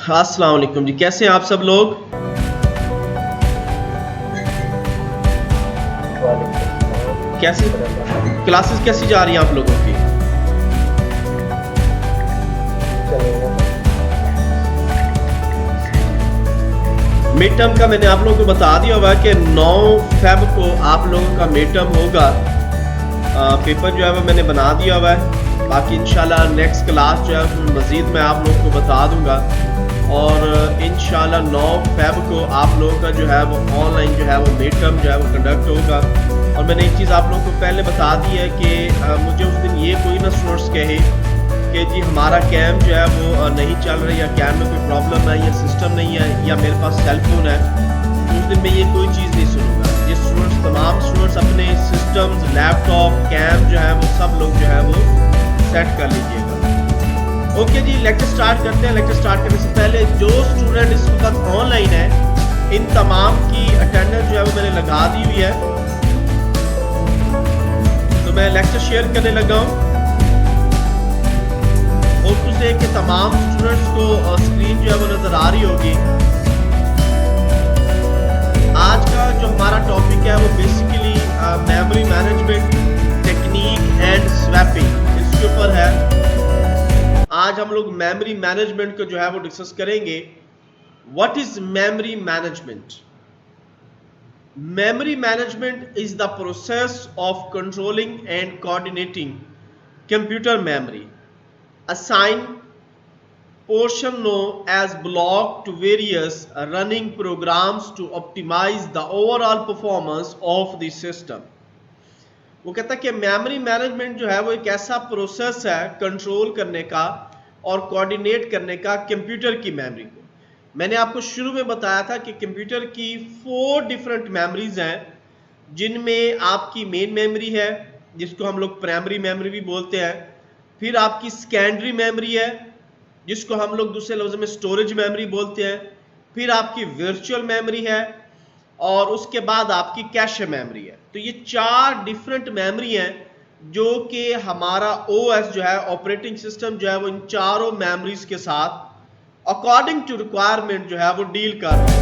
अस्सलाम वालेकुम जी, कैसे हैं आप सब लोग? वालेकुम सलाम। कैसी शुक्र अल्लाह का। क्लासेस कैसी जा रही हैं आप लोगों की? चल रहा है। मिड टर्म का मैंने आप लोगों को बता दिया हुआ है कि 9 फेब को आप लोगों का मिड टर्म होगा। पेपर जो है वो मैंने बना दिया हुआ है। बाकी इंशाल्लाह नेक्स्ट क्लास जो है उसमें मज़ीद मैं आप लोगों को बता दूंगा और इंशाल्लाह 9 फेब को आप लोगों का जो है वो ऑनलाइन जो है वो मिड टर्म जो है वो कंडक्ट होगा। और मैंने एक चीज़ आप लोगों को पहले बता दी है कि मुझे उस दिन ये कोई ना स्टूडेंट्स कहे कि जी हमारा कैम जो है वो नहीं चल रहा है या कैम में कोई प्रॉब्लम है या सिस्टम नहीं है या मेरे पास सेल फोन है। तो उस दिन मैं ये कोई चीज़ नहीं सुनूंगा। ये स्टूडेंट्स तमाम स्टूडेंट्स अपने सिस्टम्स लैपटॉप कैम जो है वो सब लोग जो है वो सेट कर लीजिएगा। ओके जी, लेक्चर स्टार्ट करते हैं। लेक्चर स्टार्ट करने से पहले जो स्टूडेंट इस वक्त ऑनलाइन है इन तमाम की अटेंडेंस जो है वो मैंने लगा दी हुई है। तो मैं लेक्चर शेयर करने लगा हूँ और तुझे कि तमाम स्टूडेंट्स को स्क्रीन जो है वो नजर आ रही होगी। आज का जो हमारा टॉपिक है वो basically memory management technique and swapping इसके ऊपर है। आज हम लोग मेमोरी मैनेजमेंट को जो है वो डिस्कस करेंगे। What is memory management? Memory management is the process of controlling and coordinating computer memory assign portion known as block to various running programs to optimize the overall performance of the system। वो कहता है कि memory management जो है वो एक ऐसा process है कंट्रोल करने का और कोऑर्डिनेट करने का कंप्यूटर की मेमोरी को। मैंने आपको शुरू में बताया था कि कंप्यूटर की 4 डिफरेंट मेमोरीज हैं जिनमें आपकी मेन मेमोरी है जिसको हम लोग प्राइमरी मेमोरी भी बोलते हैं। फिर आपकी सेकेंडरी मेमोरी है जिसको हम लोग दूसरे लफ्ज़ में स्टोरेज मेमोरी बोलते हैं। फिर आपकी वर्चुअल मेमोरी है और उसके बाद आपकी कैश मेमोरी है। तो ये 4 डिफरेंट मेमोरी हैं जो कि हमारा ओएस जो है ऑपरेटिंग सिस्टम जो है वो इन चारों मेमोरीज के साथ अकॉर्डिंग टू रिक्वायरमेंट जो है वो डील कर रहा है।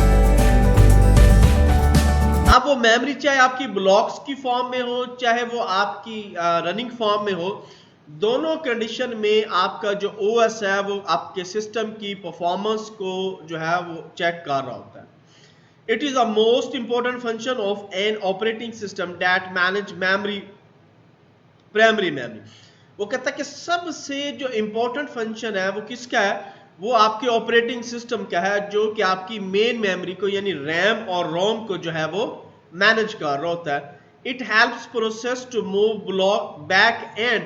अब वो मेमोरी चाहे आपकी ब्लॉक्स की फॉर्म में हो चाहे वो आपकी रनिंग फॉर्म में हो, दोनों कंडीशन में आपका जो ओएस है वो आपके सिस्टम की परफॉर्मेंस को जो है वो चेक कर रहा होता है। It is the most important function of an operating system that manage memory primary memory. वो कहता है कि सबसे जो इंपॉर्टेंट फंक्शन है वो किसका है? वो आपके ऑपरेटिंग सिस्टम का है जो कि आपकी मेन मेमोरी को यानी रैम और रोम को जो है वो मैनेज कर रहा होता है। It helps process to move block back and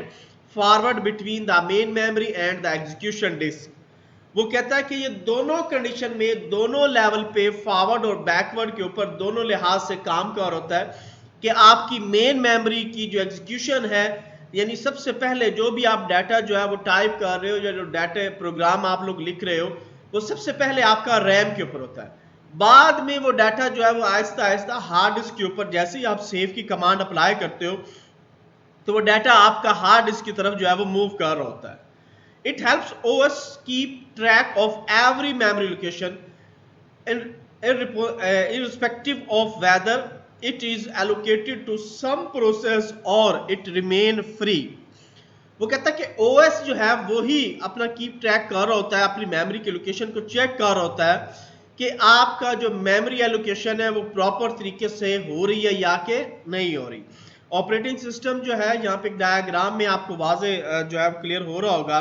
forward between the main memory and the execution disk. वो कहता है कि ये दोनों कंडीशन में दोनों लेवल पे फॉरवर्ड और बैकवर्ड के ऊपर दोनों लिहाज से काम कर होता है कि आपकी मेन मेमोरी की जो एग्जीक्यूशन है यानी सबसे पहले जो भी आप डाटा जो है वो टाइप कर रहे हो या जो डाटा प्रोग्राम आप लोग लिख रहे हो वो सबसे पहले आपका रैम के ऊपर होता है। बाद में वो डाटा जो है वो आहिस्ता आहिस्ता हार्ड डिस्क के ऊपर जैसे ही आप सेव की कमांड अप्लाई करते हो तो वो डाटा आपका हार्ड डिस्क की तरफ जो है वो मूव कर रहा होता है। It helps OS keep track of every memory location irrespective of whether it is allocated to some process or it remain free। वो कहता है कि ओएस जो है वो ही अपना कीप ट्रैक कर रहा होता है, अपनी मेमोरी के लोकेशन को चेक कर रहा होता है कि आपका जो मेमोरी एलोकेशन है वो प्रॉपर तरीके से हो रही है या कि नहीं हो रही। ऑपरेटिंग सिस्टम जो है यहाँ पे एक डायग्राम में आपको वाजे जो है क्लियर हो रहा होगा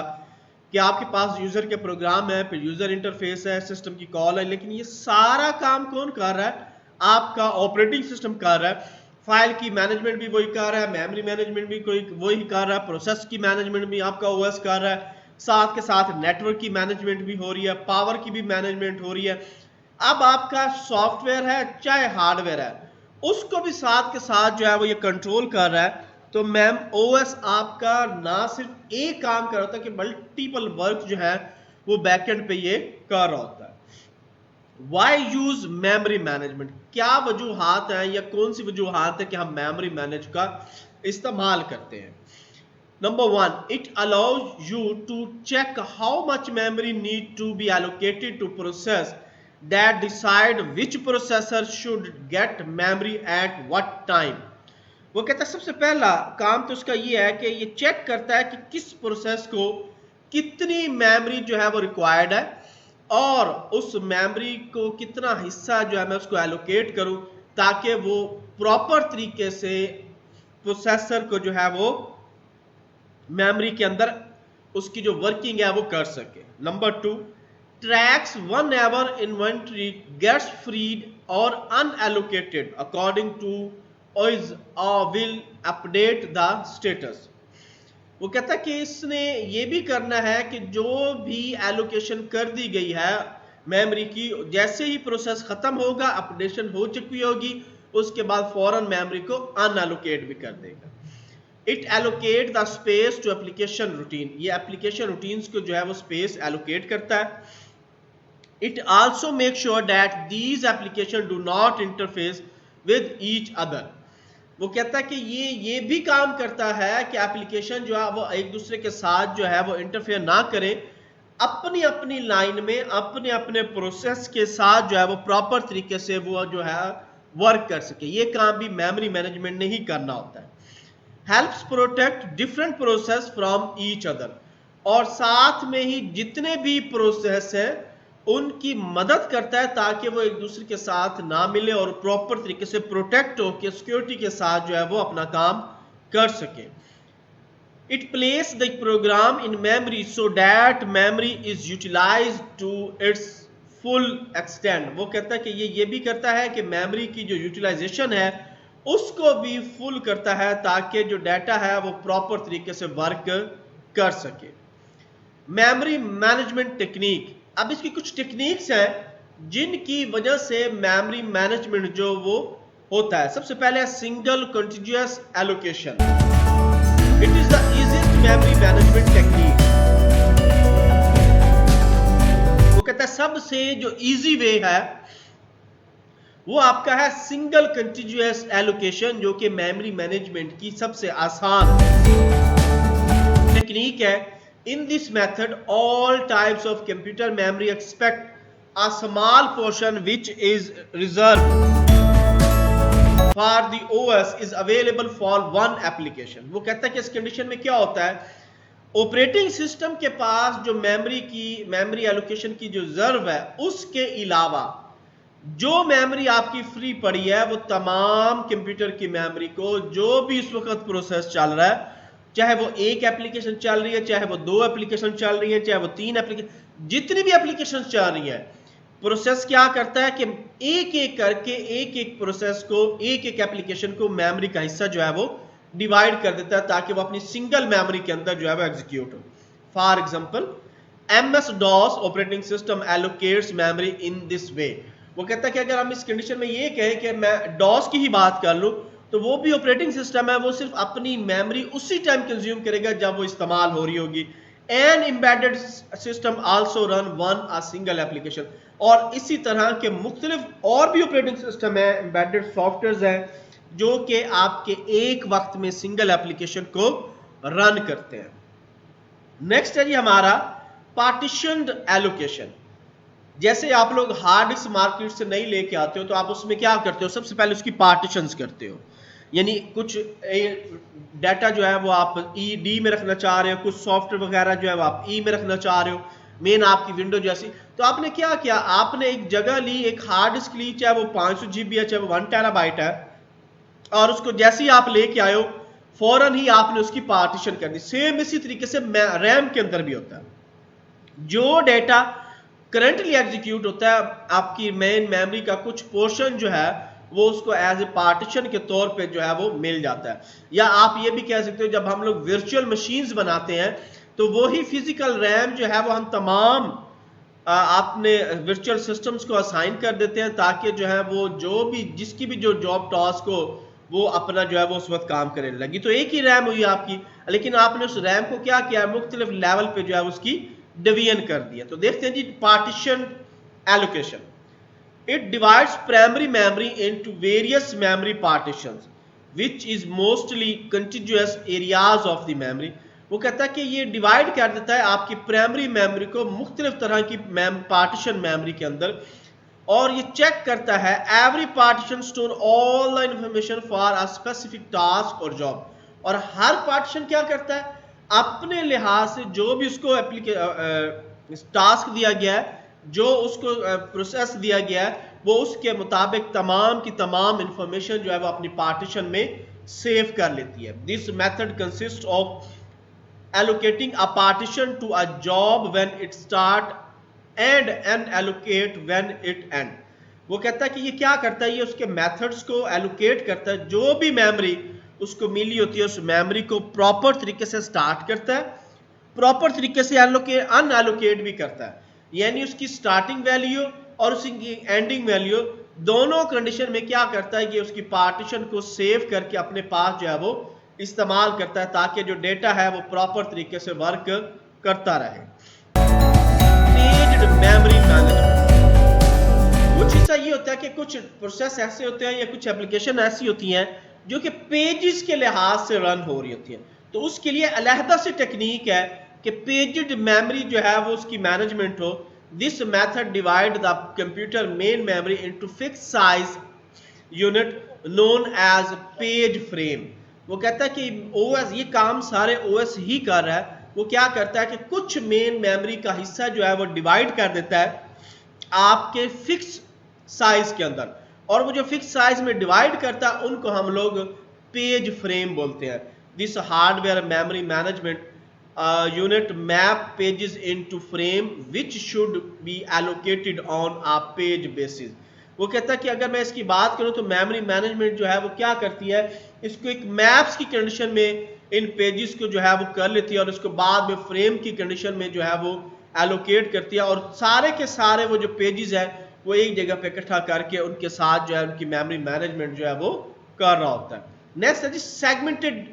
कि आपके पास यूजर के प्रोग्राम है, फिर यूजर इंटरफेस है, सिस्टम की कॉल है, लेकिन ये सारा काम कौन कर रहा है? आपका ऑपरेटिंग सिस्टम कर रहा है। फाइल की मैनेजमेंट भी वही कर रहा है, मेमोरी मैनेजमेंट भी कोई वही कर रहा है, प्रोसेस की मैनेजमेंट भी आपका ओएस कर रहा है, साथ के साथ नेटवर्क की मैनेजमेंट भी हो रही है, पावर की भी मैनेजमेंट हो रही है। अब आपका सॉफ्टवेयर है चाहे हार्डवेयर है उसको भी साथ के साथ जो है वो ये कंट्रोल कर रहा है। तो मैम ओएस आपका ना सिर्फ एक काम कर रहा था कि मल्टीपल वर्क जो है वो बैकएंड पे ये कर रहा होता है। Why use memory management? क्या वजूहात हैं या कौन सी वजूहात है कि हम मेमोरी मैनेज का इस्तेमाल करते हैं? Number one, it allows you to check how much memory need to be allocated to process that decide which processor should get memory at what time. वो कहता है सबसे पहला काम तो उसका ये है कि ये चेक करता है कि किस प्रोसेस को कितनी मेमोरी जो है वो रिक्वायर्ड है और उस मेमोरी को कितना हिस्सा जो है मैं उसको एलोकेट करूं ताकि वो प्रॉपर तरीके से प्रोसेसर को जो है वो मेमोरी के अंदर उसकी जो वर्किंग है वो कर सके. Number two, tracks whenever inventory gets freed or unallocated according to is or will update the status. वो कहता है कि इसने ये भी करना है कि जो भी एलोकेशन कर दी गई है मेमोरी की, जैसे ही प्रोसेस खत्म होगा, अपडेशन हो चुकी होगी, उसके बाद फौरन मेमोरी को अनएलोकेट भी कर देगा. It allocate the space to application routine. ये एप्लीकेशन रूटीन्स को जो है वो स्पेस एलोकेट करता है. It also make sure that these application do not interface with each other. वो कहता है कि ये भी काम करता है कि एप्लीकेशन जो है वो एक दूसरे के साथ जो है वो इंटरफेयर ना करें, अपनी अपनी लाइन में अपने अपने प्रोसेस के साथ जो है वो प्रॉपर तरीके से वो जो है वर्क कर सके. ये काम भी मेमोरी मैनेजमेंट ने ही करना होता है. Helps protect different process from each other. और साथ में ही जितने भी प्रोसेस हैं उनकी मदद करता है ताकि वो एक दूसरे के साथ ना मिले और प्रॉपर तरीके से प्रोटेक्ट होकर सिक्योरिटी के साथ जो है वो अपना काम कर सके. It place the program in memory so that memory is utilized to its full extend. वो कहता है कि ये भी करता है कि मेमोरी की जो यूटिलाइजेशन है उसको भी फुल करता है ताकि जो डाटा है वो प्रॉपर तरीके से वर्क कर सके. Memory management technique. अब इसकी कुछ टेक्निक्स हैं जिनकी वजह से मेमोरी मैनेजमेंट जो वो होता है. सबसे पहले single continuous allocation. It is the easiest memory management technique. वो कहता है सबसे जो इजी वे है वो आपका है सिंगल कंटीन्यूअस एलोकेशन, जो कि मेमोरी मैनेजमेंट की सबसे आसान टेक्निक है. In this method, all types of computer memory expect a small portion which is reserved for the OS is available for one application. वो कहता है कि इस कंडीशन में क्या होता है, ऑपरेटिंग सिस्टम के पास जो मेमोरी एलोकेशन की जो रिजर्व है उसके अलावा जो मेमोरी आपकी फ्री पड़ी है वो तमाम कंप्यूटर की मेमोरी को जो भी इस वक्त प्रोसेस चल रहा है, चाहे वो एक एप्लीकेशन चल रही है, चाहे वो दो एप्लीकेशन चल रही है, चाहे वो तीन एप्लीकेशन, जितनी भी एप्लीकेशन चल रही है, प्रोसेस क्या करता है कि एक एक करके एक एक प्रोसेस को एक एक एप्लीकेशन को मेमोरी का हिस्सा जो है वो डिवाइड कर देता है ताकि वो अपनी सिंगल मेमोरी के अंदर जो है वो एग्जीक्यूट हो. For example MS DOS operating system allocates memory in this way. वो कहता है कि अगर हम इस कंडीशन में ये कहें कि मैं DOS की ही बात कर लूं तो वो भी ऑपरेटिंग सिस्टम है, वो सिर्फ अपनी मेमोरी उसी टाइम कंज्यूम करेगा जब वो इस्तेमाल हो रही होगी. An embedded system also run one a single application. और इसी तरह के मुख्तलिफ और भी ऑपरेटिंग सिस्टम है, एम्बेडेड सॉफ्टवेयर हैं जो कि आपके एक वक्त में सिंगल एप्लीकेशन को रन करते हैं. नेक्स्ट है जी हमारा पार्टीशन्ड एलोकेशन. जैसे आप लोग हार्ड डिस्क मार्केट से नहीं लेके आते हो तो आप उसमें क्या करते हो, सबसे पहले उसकी पार्टीशंस करते हो. यानी कुछ डाटा जो है वो आप डी में रखना चाह रहे हो, कुछ सॉफ्टवेयर वगैरह जो है वो आप ई में रखना चाह रहे हो, मेन आपकी विंडो जैसी. तो आपने क्या किया, आपने एक जगह ली, एक हार्ड डिस्क ली, चाहे वो 500 GB है, चाहे वो 1 TB है, और उसको जैसे ही आप लेके आए हो फौरन ही आपने उसकी पार्टीशन कर दी. सेम इसी तरीके से रैम के अंदर भी होता है. जो डाटा करंटली एग्जीक्यूट होता है आपकी मेन मेमोरी का कुछ पोर्शन जो है वो उसको एज ए पार्टीशन के तौर पे जो है वो मिल जाता है. या आप ये भी कह सकते हो जब हम लोग वर्चुअल मशीन्स बनाते हैं तो वो ही फिजिकल रैम जो है वो हम तमाम आपने वर्चुअल सिस्टम्स को असाइन कर देते हैं ताकि जो है वो जो भी जिसकी भी जो जॉब टास्क हो वो अपना जो है वो उस वक्त काम करने लगी. तो एक ही रैम हुई आपकी, लेकिन आपने उस रैम को क्या किया, मुख्तलिफ लेवल पे जो है उसकी डिवीजन कर दिया. तो देखते हैं जी partition allocation. It divides primary memory into various memory partitions, which is mostly contiguous areas of the memory. वो कहता है कि ये डिवाइड कर देता है आपकी प्राइमरी मेमोरी को मुख्तलिफ तरह की पार्टीशन मेमोरी के अंदर, और ये चेक करता है every partition store all the information for a specific task और जॉब। और हर पार्टीशन क्या करता है, अपने लिहाज से जो भी उसको टास्क दिया गया है, जो उसको प्रोसेस दिया गया है, वो उसके मुताबिक तमाम की तमाम इंफॉर्मेशन जो है वो अपनी पार्टीशन में सेव कर लेती है। This method consist of allocating a partition to a job when it start and unallocate when it end। वो कहता है कि ये क्या करता है, ये उसके मेथड्स को एलोकेट करता है, जो भी मेमोरी उसको मिली होती है उस मेमोरी को प्रॉपर तरीके से स्टार्ट करता है, प्रॉपर तरीके से अनएलोकेट भी करता है, यानी उसकी स्टार्टिंग वैल्यू और उसकी एंडिंग वैल्यू दोनों कंडीशन में क्या करता है, ये उसकी पार्टीशन को सेव करके अपने पास जो है वो इस्तेमाल करता है, ताकि जो डेटा है वो प्रॉपर तरीके से वर्क करता रहे। पेज्ड मेमोरी मैनेजमेंट, कुछ हिस्सा ये होता है कि कुछ प्रोसेस ऐसे होते हैं या कुछ एप्लीकेशन ऐसी होती हैं जो कि पेजेस के लिहाज से रन हो रही होती हैं, तो उसके लिए अलहदा से टेक्निक है कि पेज्ड मेमोरी जो है वो उसकी मैनेजमेंट हो। This method divide the computer main memory into fix size unit known as page frame. वो कहता है कि ओएस ये काम सारे ओएस ही कर रहा है। वो क्या करता है कि कुछ मेन मेमोरी का हिस्सा जो है वो डिवाइड कर देता है आपके फिक्स साइज के अंदर, और वो जो फिक्स साइज में डिवाइड करता है उनको हम लोग पेज फ्रेम बोलते हैं। This hardware memory management unit map pages into frame which should be allocated on a page basis. वो कहता है कि अगर मैं इसकी बात करूं तो मेमोरी मैनेजमेंट जो है वो क्या करती है, इसको एक मैप्स की कंडीशन में इन पेजेस को जो है वो कर लेती है और इसको बाद में फ्रेम की कंडीशन में जो है वो एलोकेट करती है, और सारे के सारे वो जो पेजेस हैं वो एक जगह पे इकट्ठा करके उनके साथ जो है उनकी मेमोरी मैनेजमेंट जो है वो कर रहा होता है। नेक्स्ट है जी segmented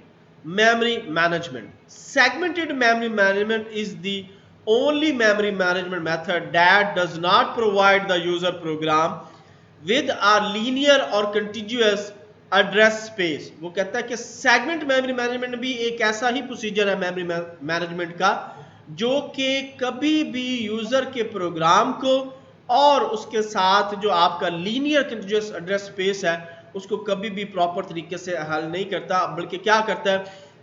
memory management. Segmented memory management is the only memory management method that does not provide the user program with a linear और contiguous address space। वो कहता है कि सेगमेंट मेमोरी मैनेजमेंट भी एक ऐसा ही प्रोसीजर है मेमोरी मैनेजमेंट का जो कि कभी भी यूजर के प्रोग्राम को और उसके साथ जो आपका लीनियर कंटिन्यूअस एड्रेस स्पेस है उसको कभी भी प्रॉपर तरीके से हल नहीं करता, बल्कि क्या करता है,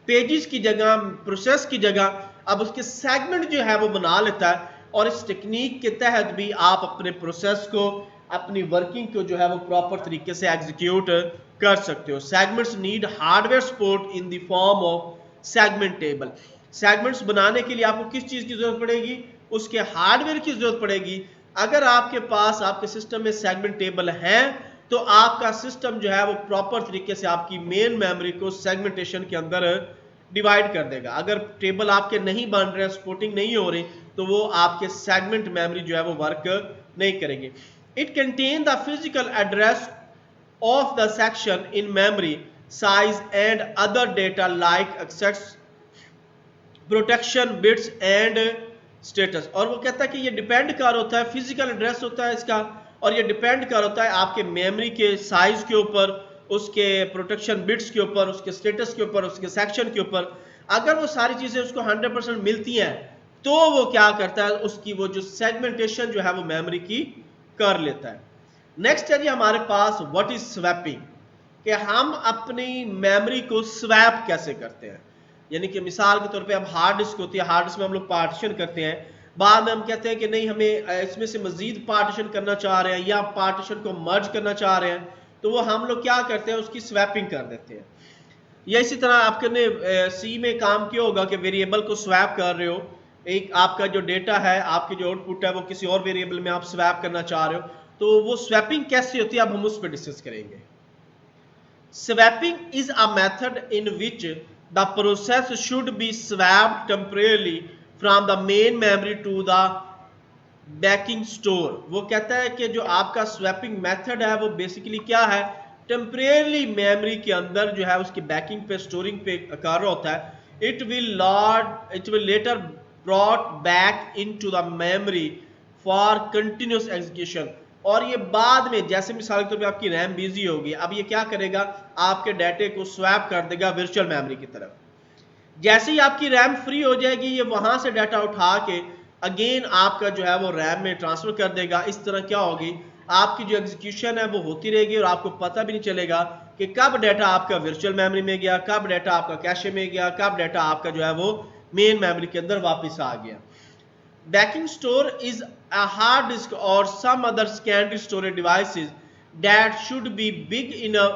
पेजेस की जगह, प्रोसेस की जगह अब उसके सेगमेंट जो है वो बना लेता है, और इस टेक्निक के तहत भी आप अपने प्रोसेस को, अपनी वर्किंग को जो है वो प्रॉपर तरीके से एग्जीक्यूट कर सकते हो। Segments need hardware support in the form of segment table. Segments बनाने के लिए आपको किस चीज की जरूरत पड़ेगी, उसके हार्डवेयर की जरूरत पड़ेगी। अगर आपके पास आपके सिस्टम में सेगमेंट टेबल है तो आपका सिस्टम जो है वो प्रॉपर तरीके से आपकी मेन मेमोरी को सेगमेंटेशन के अंदर डिवाइड कर देगा। अगर टेबल आपके नहीं बन रहे, सपोर्टिंग नहीं हो रही, तो वो आपके सेगमेंट मेमोरी जो है वो वर्क नहीं करेंगे। It contains the physical address of the section in memory, size and other data like access, protection, bits and status। और वो कहता है कि ये डिपेंड कर होता है, फिजिकल एड्रेस होता है इसका, और ये डिपेंड कर होता है आपके मेमोरी के साइज के ऊपर, उसके प्रोटेक्शन बिट्स के ऊपर, उसके स्टेटस के ऊपर, उसके सेक्शन के ऊपर। अगर वो सारी चीजें उसको 100% मिलती हैं तो वो क्या करता है, उसकी वो जो सेगमेंटेशन जो है वो मेमोरी की कर लेता है। नेक्स्ट है जी हमारे पास व्हाट इज स्वैपिंग, कि हम अपनी मेमोरी को स्वैप कैसे करते हैं। यानी कि मिसाल के तौर पे अब हार्ड डिस्क होती है, हार्ड डिस्क में हम लोग पार्टीशन करते हैं, बाद में हम कहते हैं कि नहीं हमें इसमें से मजीद पार्टीशन करना चाह रहे हैं या पार्टीशन को मर्ज करना चाह रहे हैं, तो वो हम लोग क्या करते हैं, उसकी स्वैपिंग कर देते हैं। या इसी तरह आपने सी में काम किया होगा कि वेरिएबल को स्वैप कर रहे हो, एक आपका जो डेटा है, आपकी जो आउटपुट है वो किसी और वेरिएबल में आप स्वैप करना चाह रहे हो, तो वो स्वैपिंग कैसे होती है अब हम उस पर डिस्कस करेंगे। Swapping is a method in which the process should be swapped temporarily from the main memory to the backing store. वो कहता है कि जो आपका स्वैपिंग मेथड है वो बेसिकली क्या है, टेम्परेली मेमोरी के अंदर जो है उसकी बैकिंग पे, स्टोरिंग पे कर रहा होता है। It will later brought back into the memory for continuous execution। और ये बाद में, जैसे मिसाल के तौर पे आपकी रैम बिजी होगी, अब ये क्या करेगा, आपके डाटे को स्वैप कर देगा वर्चुअल मेमोरी की तरफ। जैसे ही आपकी रैम फ्री हो जाएगी ये वहां से डाटा उठा के अगेन आपका जो है वो रैम में ट्रांसफर कर देगा। इस तरह क्या होगी, आपकी जो एग्जीक्यूशन है वो होती रहेगी और आपको पता भी नहीं चलेगा कि कब डाटा आपका वर्चुअल मेमोरी में गया, कब डाटा आपका कैशे में गया, कब डाटा आपका जो है वो मेन मेमोरी के अंदर वापस आ गया। Backing store is a hard disk or some other secondary storage devices that should be big enough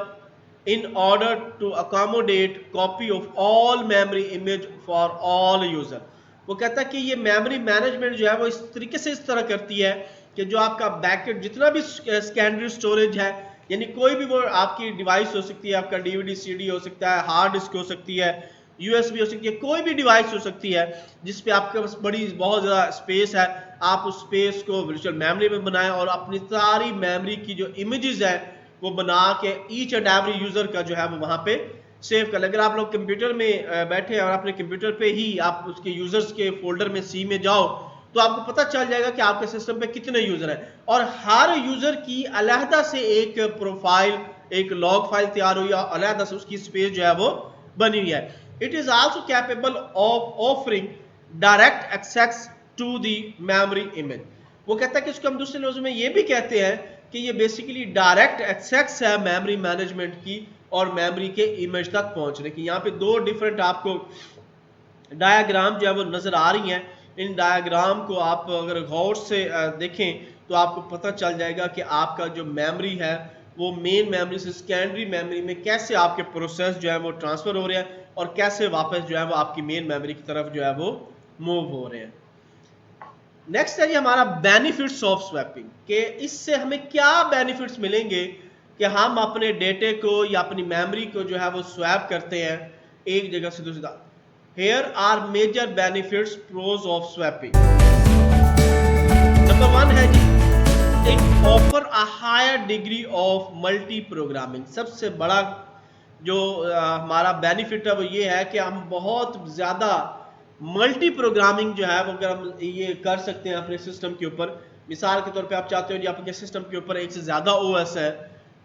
in order to accommodate copy of all memory image for all user। वो कहता है कि ये memory management जो है वो इस तरीके से इस तरह करती है कि जो आपका बैकेट जितना भी सेकेंडरी स्टोरेज है, यानी कोई भी वो आपकी डिवाइस हो सकती है, आपका डीवीडी सीडी हो सकता है, हार्ड डिस्क हो सकती है, यूएसबी हो सकती है, कोई भी डिवाइस हो सकती है जिसपे आपके पास बड़ी बहुत ज़्यादा स्पेस है, आप उस स्पेस को वर्चुअल मेमोरी में बनाएं और अपनी सारी मेमोरी की जो इमेजेस है वो बना के ईच एंड एवरी यूज़र का जो है वो वहाँ पे सेव कर लें। अगर आप लोग कंप्यूटर में बैठे हैं और अपने कंप्यूटर पे ही आप उसके यूज़र्स के फोल्डर में सी में जाओ तो आपको पता चल जाएगा कि आपके सिस्टम पे कितने यूज़र हैं और हर यूज़र की अलहदा से एक प्रोफाइल, एक लॉग फाइल तैयार हुई है, अलहदा से उसकी स्पेस जो है वो बनी हुई है। It is also capable of offering direct access to the memory image। वो कहता है कि इसको हम दूसरे लफ्ज़ों में ये भी कहते हैं कि ये बेसिकली डायरेक्ट एक्सेस है मेमोरी मैनेजमेंट की और मेमोरी के इमेज तक पहुंचने की। यहाँ पे दो डिफरेंट आपको डायग्राम जो है वो नजर आ रही हैं। इन डायग्राम को आप अगर गौर से देखें तो आपको पता चल जाएगा कि आपका जो मेमोरी है वो मेन मेमोरी से सेकेंडरी मेमोरी में कैसे आपके प्रोसेस जो है वो ट्रांसफर हो रहे हैं और कैसे वापस जो है वो आपकी मेन मेमोरी की तरफ जो है वो मूव हो रहे हैं। नेक्स्ट है जी हमारा बेनिफिट्स ऑफ स्वैपिंग, कि इससे हमें क्या बेनिफिट्स मिलेंगे कि हम अपने डेटे को या अपनी मेमोरी को जो है वो स्वैप करते हैं एक जगह से दूसरी जगह। Here are major benefits pros of swapping. Number 1 है जी it offer a higher degree of multi programming. सबसे बड़ा जो हमारा बेनिफिट है वो ये है कि हम बहुत ज़्यादा मल्टी प्रोग्रामिंग जो है वो अगर हम ये कर सकते हैं अपने सिस्टम के ऊपर। मिसाल के तौर पे आप चाहते हो जी आपके सिस्टम के ऊपर एक से ज़्यादा ओएस है,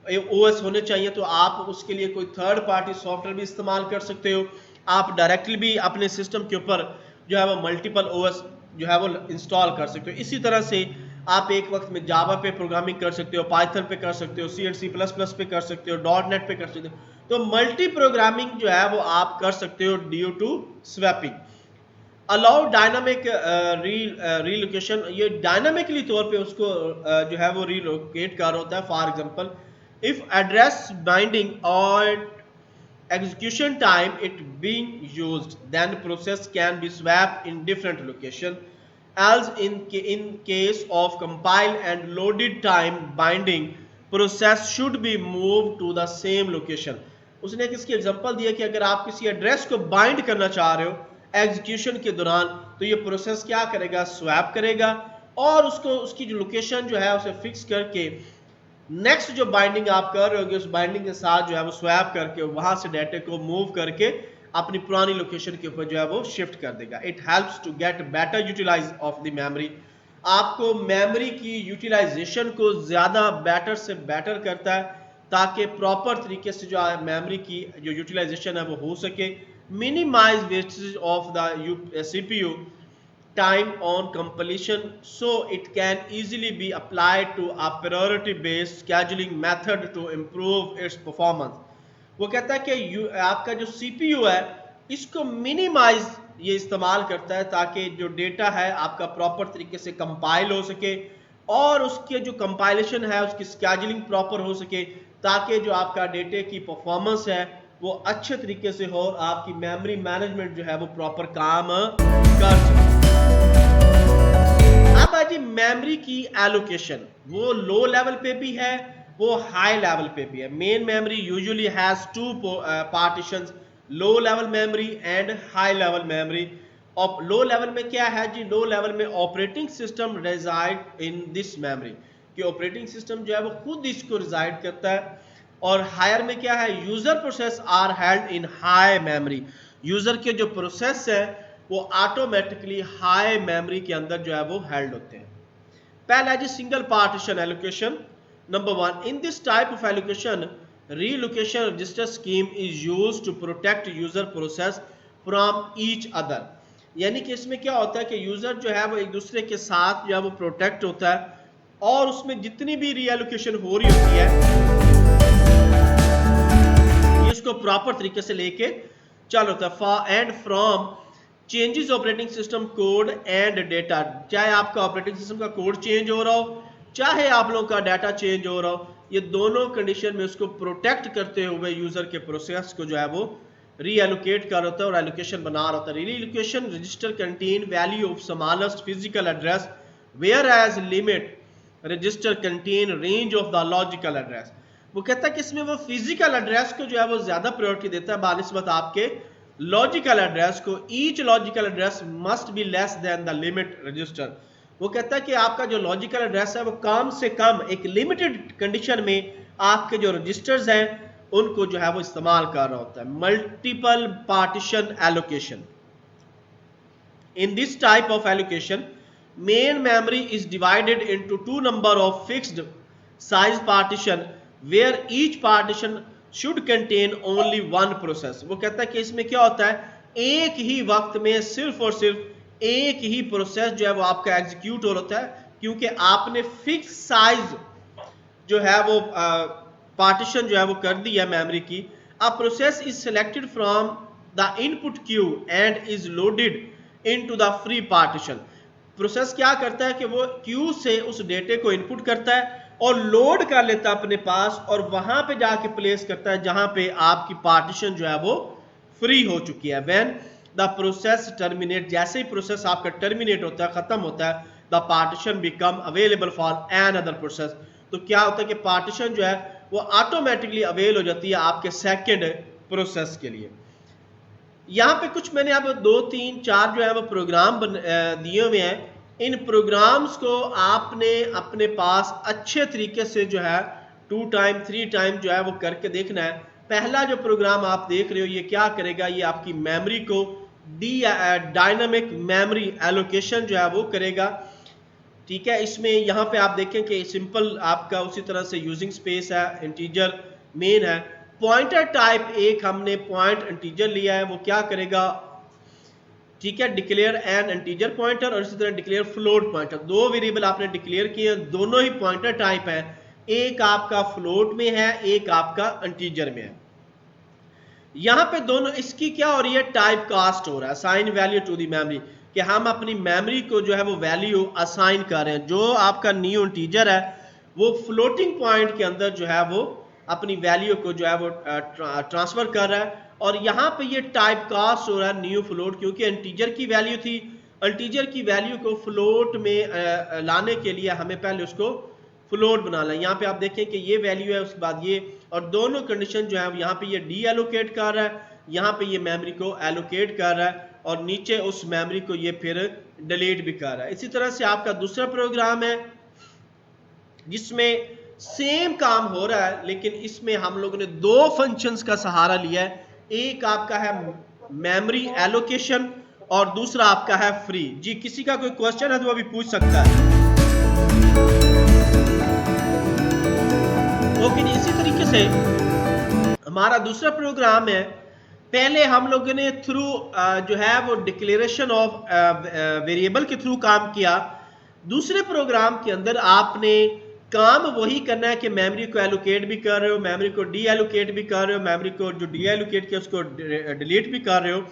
ओएस होने चाहिए, तो आप उसके लिए कोई थर्ड पार्टी सॉफ्टवेयर भी इस्तेमाल कर सकते हो। आप डायरेक्टली भी अपने सिस्टम के ऊपर जो है वो मल्टीपल ओएस जो है वो इंस्टॉल कर सकते हो। इसी तरह से आप एक वक्त में जावा पे प्रोग्रामिंग कर सकते हो, पाइथन पे कर सकते हो, सी एंड सी प्लस प्लस पे कर सकते हो, .NET पे कर सकते हो। तो मल्टी प्रोग्रामिंग जो है वो आप कर सकते हो due to swapping. Allow dynamic relocation, ये डायनामिकली तौर पे उसको जो है वो रीलोकेट कर होता है। For example if address binding और execution time it being used, then process can be swapped in different location. Else in case of compile and loaded time binding, process should be moved to the same location। उसने किसकी example दिया कि अगर आप किसी address को bind करना चाह रहे हो एग्जीक्यूशन के दौरान तो ये प्रोसेस क्या करेगा, स्वैप करेगा और उसको उसकी जो लोकेशन जो है उसे फिक्स करके नेक्स्ट जो बाइंडिंग आप कर रहे होगे उस बाइंडिंग के साथ जो है वो स्वैप करके वहां से डाटा को मूव करके अपनी पुरानी लोकेशन के ऊपर जो है वो शिफ्ट कर देगा। It helps to get better utilize of the memory, आपको मेमोरी की यूटिलाइजेशन को ज्यादा बेटर से बेटर करता है ताकि प्रॉपर तरीके से जो मेमोरी की जो यूटिलाइजेशन है वो हो सके। Minimize wastage of the CPU time on completion, so it can easily be applied to a priority based scheduling method to improve its performance। वो कहता है कि आपका जो CPU है इसको मिनिमाइज ये इस्तेमाल करता है ताकि जो डेटा है आपका प्रॉपर तरीके से कंपाइल हो सके और उसके जो कंपाइलेशन है उसकी स्केड्यूलिंग प्रॉपर हो सके ताकि जो आपका डेटे की परफॉर्मेंस है वो अच्छे तरीके से हो और आपकी मेमोरी मैनेजमेंट जो है वो प्रॉपर काम कर सके। अब है जी मेमोरी की एलोकेशन, वो लो लेवल पे भी है वो हाई लेवल पे भी है। Main memory usually has two partitions, low level memory and high level memory. और लो लेवल में क्या है जी, लो लेवल में operating system reside in this memory, कि ऑपरेटिंग सिस्टम जो है वो खुद इसको रिजाइड करता है। और हायर में क्या है, user process are held in high memory, user के जो प्रोसेस है वो ऑटोमेटिकली हाई मेमोरी के अंदर जो है वो हेल्ड होते हैं। पहला जी single partition allocation. Number 1, in this type of allocation relocation register scheme is used to protect user process from each other. यानी कि इसमें क्या होता है कि यूजर जो है वो एक दूसरे के साथ जो है वो प्रोटेक्ट होता है और उसमें जितनी भी रीएलोकेशन हो रही होती है ये उसको प्रॉपर तरीके से लेके चल होता है। For and from changes operating system code and data, चाहे आपका ऑपरेटिंग सिस्टम का कोड चेंज हो रहा हो चाहे आप लोगों का डाटा चेंज हो रहा हो, ये दोनों कंडीशन में उसको प्रोटेक्ट करते हुए यूजर के प्रोसेस को जो है वो रीएलोकेट कर होता है और एलोकेशन बना रहा होता है। Relocation register contain value of smallest physical address where as limit register contain range of the logical address. वो कहता है कि इसमें वो फिजिकल एड्रेस को जो है वो ज्यादा प्रायोरिटी देता है बानिस्बत आपके लॉजिकल एड्रेस को। Each logical address must be less than the limit register. वो कहता है कि आपका जो लॉजिकल एड्रेस है वो कम से कम एक लिमिटेड कंडीशन में आपके जो रजिस्टर्स हैं उनको जो है वो इस्तेमाल कर रहा होता है। Multiple partition allocation, in this type of allocation main memory is divided into two number of fixed size partition where each partition should contain only one process। वो कहता है कि इसमें क्या होता है एक ही वक्त में सिर्फ और सिर्फ एक ही प्रोसेस जो है वो आपका एग्जीक्यूट हो रहा है क्योंकि आपने फिक्स साइज जो है वो पार्टीशन जो है वो कर दी है मेमोरी की। A process is selected from the input Q and is loaded into the free partition. Process क्या करता है कि वो क्यू से उस डेटे को इनपुट करता है और लोड कर लेता है अपने पास और वहां पे जाके प्लेस करता है जहां पे आपकी पार्टीशन जो है वो फ्री हो चुकी है। व्हेन द प्रोसेस टर्मिनेट, जैसे ही प्रोसेस आपका टर्मिनेट होता है, खत्म होता है, the partition become available for another process. तो क्या होता है कि पार्टीशन जो है वो ऑटोमेटिकली अवेल हो जाती है आपके सेकेंड प्रोसेस के लिए। यहाँ पे कुछ मैंने अब 2 3 4 जो है वो प्रोग्राम दिए हुए हैं। इन प्रोग्राम्स को आपने अपने पास अच्छे तरीके से जो है 2 टाइम 3 टाइम जो है वो करके देखना है। पहला जो प्रोग्राम आप देख रहे हो ये क्या करेगा, ये आपकी मेमोरी को डायनामिक मेमोरी एलोकेशन जो है वो करेगा। ठीक है, इसमें यहाँ पे आप देखें कि सिंपल आपका उसी तरह से यूजिंग स्पेस है, इंटीजर मेन है। पॉइंटर टाइप एक हमने पॉइंट इंटीजर लिया है, वो क्या करेगा, ठीक है, डिक्लेयर एन इंटीजर पॉइंटर और इसी तरह डिक्लेयर फ्लोट पॉइंटर। 2 वेरिएबल आपने डिक्लेयर किए, दोनों ही पॉइंटर टाइप है, एक आपका फ्लोट में है एक आपका इंटीजर में है। यहां पे दोनों इसकी क्या हो रही है, टाइप कास्ट हो रहा है, assign value to the memory, कि हम अपनी मेमोरी को जो है वो वैल्यू असाइन कर रहे हैं। जो आपका न्यू इंटीजर है वो फ्लोटिंग पॉइंट के अंदर जो है वो अपनी वैल्यू को जो है वो ट्रांसफर कर रहा है और यहाँ पे ये टाइप कास्ट हो रहा है न्यू फ्लोट, क्योंकि इंटीजर की वैल्यू थी, इंटीजर की वैल्यू को फ्लोट में लाने के लिए हमें पहले उसको फ्लोट बनाना है। यहाँ पे आप देखें कि ये वैल्यू है, उसके बाद ये, और दोनों कंडीशन जो है यहाँ पे ये डी एलोकेट कर रहा है, यहाँ पे ये मेमोरी को एलोकेट कर रहा है और नीचे उस मेमोरी को ये फिर डिलीट भी कर रहा है। इसी तरह से आपका दूसरा प्रोग्राम है जिसमें सेम काम हो रहा है, लेकिन इसमें हम लोगों ने 2 फंक्शंस का सहारा लिया है। एक आपका है मेमोरी एलोकेशन और दूसरा आपका है फ्री। जी किसी का कोई क्वेश्चन है तो अभी पूछ सकता है। ओके, इसी तरीके से हमारा दूसरा प्रोग्राम है। पहले हम लोगों ने थ्रू जो है वो डिक्लेरेशन ऑफ वेरिएबल के थ्रू काम किया। दूसरे प्रोग्राम के अंदर आपने काम वही करना है कि मेमोरी को एलोकेट भी कर रहे हो, मेमोरी को डी एलोकेट भी कर रहे हो, मेमोरी को जो डी एलोकेट किया उसको डिलीट भी कर रहे हो।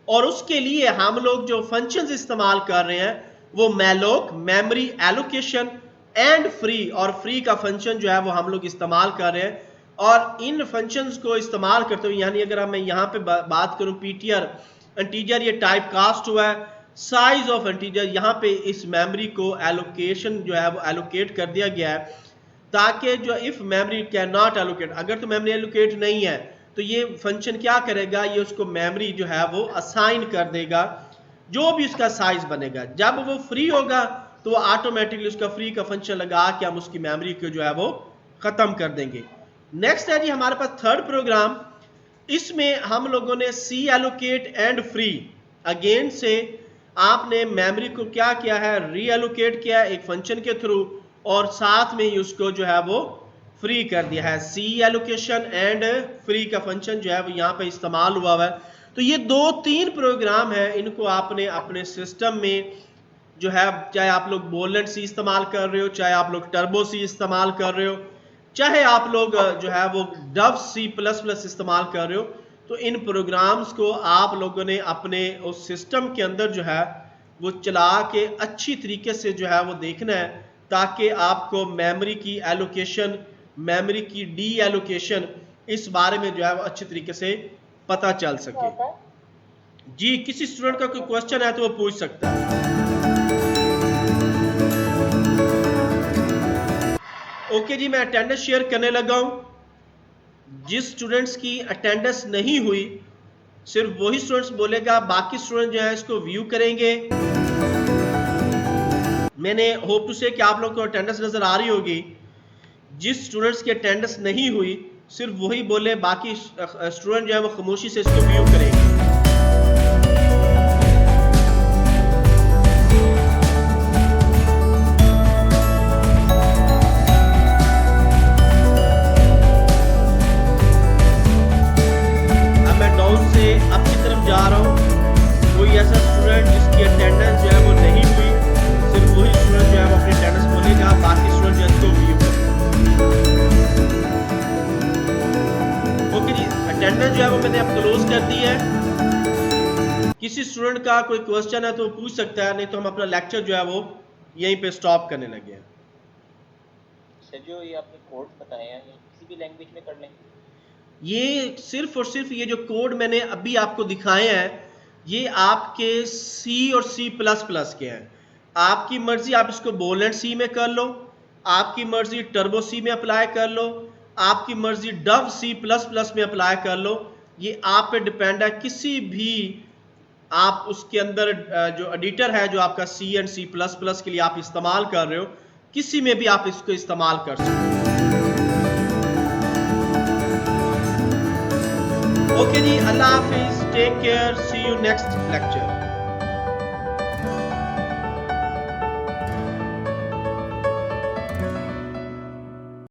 और उसके लिए हम लोग जो फंक्शंस इस्तेमाल कर रहे हैं वो malloc, memory allocation and free, और फ्री का फंक्शन जो है वो हम लोग इस्तेमाल कर रहे हैं। और इन फंक्शंस को इस्तेमाल करते हुए, यानी अगर मैं यहाँ पे बात करूँ पीटीआर इंटीजर, ये टाइप कास्ट हुआ है, साइज ऑफ इंटीजर, यहाँ पे इस मेमोरी को एलोकेशन जो है वो एलोकेट कर दिया गया है ताकि जो if memory can not allocate, अगर तो मेमोरी एलोकेट नहीं है तो ये फंक्शन क्या करेगा, ये उसको मेमोरी जो है वो असाइन कर देगा जो भी उसका साइज बनेगा। जब वो फ्री होगा तो ऑटोमेटिकली उसका फ्री का फंक्शन लगा के हम उसकी मेमोरी को जो है वो खत्म कर देंगे। नेक्स्ट है जी हमारे पास थर्ड प्रोग्राम। इसमें हम लोगों ने सी एलोकेट एंड फ्री, अगेन से आपने मेमोरी को क्या किया है, री एलोकेट किया है एक फंक्शन के थ्रू और साथ में ही उसको जो है वो फ्री कर दिया है। सी एलोकेशन एंड फ्री का फंक्शन जो है वो यहाँ पे इस्तेमाल हुआ है। तो ये 2-3 प्रोग्राम है, इनको आपने अपने सिस्टम में जो है, चाहे आप लोग बोलेंट सी इस्तेमाल कर रहे हो, चाहे आप लोग टर्बो सी इस्तेमाल कर रहे हो, चाहे आप लोग जो है वो डव C++ इस्तेमाल कर रहे हो, तो इन प्रोग्राम्स को आप लोगों ने अपने उस सिस्टम के अंदर जो है वो चला के अच्छी तरीके से जो है वो देखना है, ताकि आपको मेमोरी की एलोकेशन, मेमोरी की डी एलोकेशन, इस बारे में जो है वो अच्छी तरीके से पता चल सके। जी, किसी स्टूडेंट का कोई क्वेश्चन है तो वो पूछ सकता है। ओके जी, मैं अटेंडेंस शेयर करने लगा हूं। जिस स्टूडेंट्स की अटेंडेंस नहीं हुई सिर्फ वही स्टूडेंट्स बोलेगा, बाकी स्टूडेंट जो है इसको व्यू करेंगे। मैंने होप टू से कि आप लोगों को अटेंडेंस नजर आ रही होगी। जिस स्टूडेंट्स की अटेंडेंस नहीं हुई सिर्फ वही बोले, बाकी स्टूडेंट जो है वो खामोशी से इसको व्यू करेंगे। जा रहा हूं, कोई ऐसा स्टूडेंट जिसकी अटेंडेंस जो है वो नहीं हुई, सिर्फ वही स्टूडेंट जो है वो अपनी अटेंडेंस बोलेगा, बाकी स्टूडेंट जो है इसको व्यू करेंगे। ओके जी, अटेंडेंस जो है वो मैंने अब क्लोज कर दी है। किसी स्टूडेंट का कोई क्वेश्चन है तो वो पूछ सकता है, नहीं तो हम अपना लेक्चर जो है वो यहीं पे स्टॉप करने लगे हैं। सर जो ये आपने कोड बताए हैं ये किसी भी लैंग्वेज में कर लेंगे? ये सिर्फ और सिर्फ ये जो कोड मैंने अभी आपको दिखाए हैं ये आपके C और C++ के हैं। आपकी मर्जी, आप इसको बोलेंट सी में कर लो, आपकी मर्जी टर्बो सी में अप्लाई कर लो, आपकी मर्जी डव C++ में अप्लाई कर लो। ये आप पे डिपेंड है, किसी भी आप उसके अंदर जो एडिटर है जो आपका C एंड C++ के लिए आप इस्तेमाल कर रहे हो, किसी में भी आप इसको इस्तेमाल कर सकते हो। ओके जी, अल्लाह हाफिज, take care, see you next lecture.